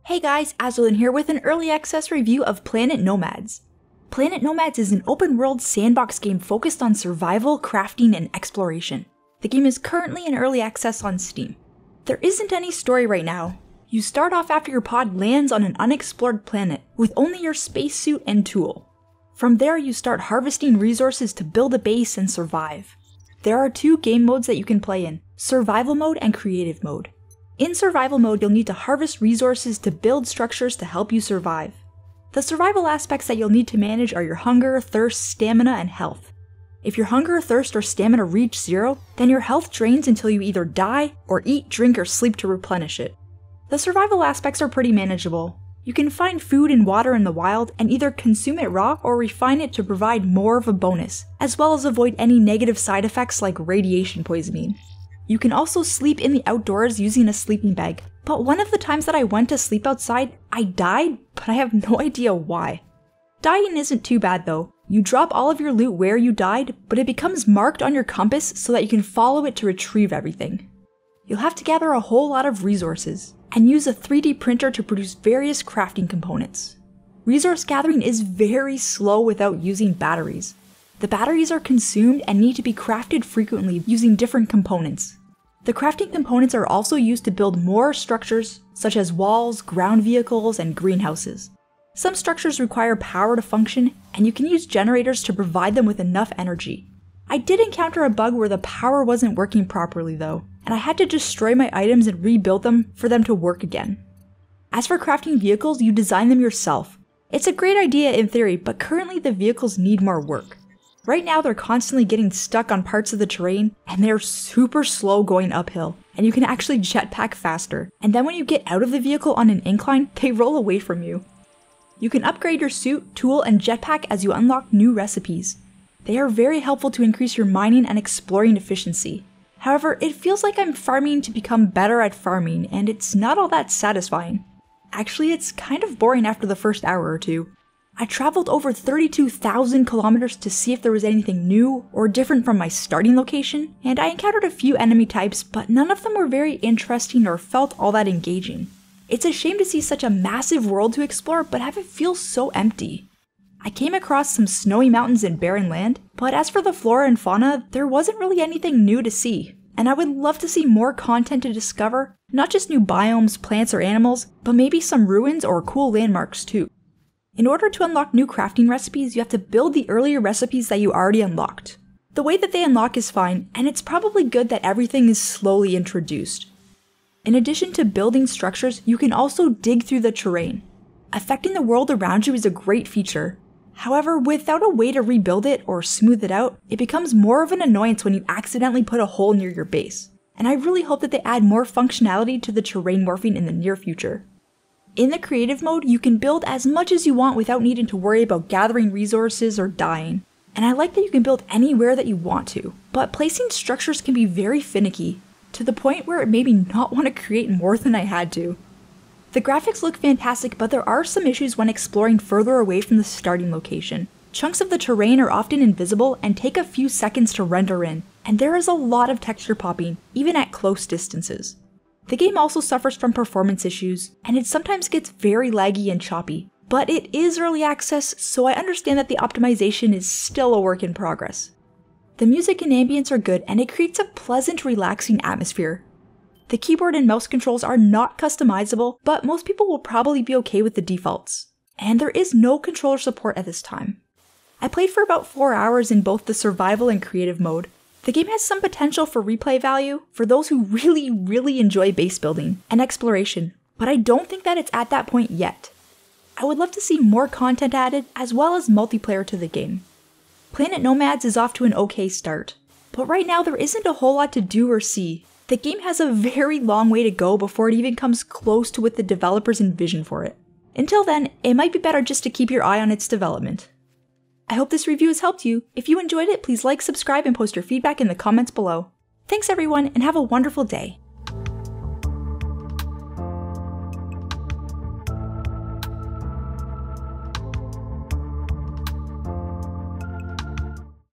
Hey guys, Azralynn here with an early access review of Planet Nomads. Planet Nomads is an open-world sandbox game focused on survival, crafting, and exploration. The game is currently in early access on Steam. There isn't any story right now. You start off after your pod lands on an unexplored planet with only your spacesuit and tool. From there you start harvesting resources to build a base and survive. There are two game modes that you can play in, survival mode and creative mode. In survival mode, you'll need to harvest resources to build structures to help you survive. The survival aspects that you'll need to manage are your hunger, thirst, stamina, and health. If your hunger, thirst, or stamina reach 0, then your health drains until you either die, or eat, drink, or sleep to replenish it. The survival aspects are pretty manageable. You can find food and water in the wild and either consume it raw or refine it to provide more of a bonus, as well as avoid any negative side effects like radiation poisoning. You can also sleep in the outdoors using a sleeping bag, but one of the times that I went to sleep outside, I died, but I have no idea why. Dying isn't too bad though. You drop all of your loot where you died, but it becomes marked on your compass so that you can follow it to retrieve everything. You'll have to gather a whole lot of resources, and use a 3D printer to produce various crafting components. Resource gathering is very slow without using batteries. The batteries are consumed and need to be crafted frequently using different components. The crafting components are also used to build more structures, such as walls, ground vehicles, and greenhouses. Some structures require power to function, and you can use generators to provide them with enough energy. I did encounter a bug where the power wasn't working properly though, and I had to destroy my items and rebuild them for them to work again. As for crafting vehicles, you design them yourself. It's a great idea in theory, but currently the vehicles need more work. Right now they're constantly getting stuck on parts of the terrain, and they're super slow going uphill, and you can actually jetpack faster, and then when you get out of the vehicle on an incline, they roll away from you. You can upgrade your suit, tool, and jetpack as you unlock new recipes. They are very helpful to increase your mining and exploring efficiency. However, it feels like I'm farming to become better at farming, and it's not all that satisfying. Actually, it's kind of boring after the first hour or two. I traveled over 32,000 kilometers to see if there was anything new or different from my starting location, and I encountered a few enemy types, but none of them were very interesting or felt all that engaging. It's a shame to see such a massive world to explore, but have it feel so empty. I came across some snowy mountains and barren land, but as for the flora and fauna, there wasn't really anything new to see, and I would love to see more content to discover, not just new biomes, plants, or animals, but maybe some ruins or cool landmarks too. In order to unlock new crafting recipes, you have to build the earlier recipes that you already unlocked. The way that they unlock is fine, and it's probably good that everything is slowly introduced. In addition to building structures, you can also dig through the terrain. Affecting the world around you is a great feature. However, without a way to rebuild it or smooth it out, it becomes more of an annoyance when you accidentally put a hole near your base. And I really hope that they add more functionality to the terrain morphing in the near future. In the creative mode, you can build as much as you want without needing to worry about gathering resources or dying. And I like that you can build anywhere that you want to, but placing structures can be very finicky, to the point where it made me not want to create more than I had to. The graphics look fantastic, but there are some issues when exploring further away from the starting location. Chunks of the terrain are often invisible and take a few seconds to render in, and there is a lot of texture popping, even at close distances. The game also suffers from performance issues, and it sometimes gets very laggy and choppy, but it is early access, so I understand that the optimization is still a work in progress. The music and ambience are good, and it creates a pleasant, relaxing atmosphere. The keyboard and mouse controls are not customizable, but most people will probably be okay with the defaults. And there is no controller support at this time. I played for about 4 hours in both the survival and creative mode. The game has some potential for replay value for those who really enjoy base building and exploration, but I don't think that it's at that point yet. I would love to see more content added as well as multiplayer to the game. Planet Nomads is off to an okay start, but right now there isn't a whole lot to do or see. The game has a very long way to go before it even comes close to what the developers envision for it. Until then, it might be better just to keep your eye on its development. I hope this review has helped you. If you enjoyed it, please like, subscribe, and post your feedback in the comments below. Thanks everyone, and have a wonderful day.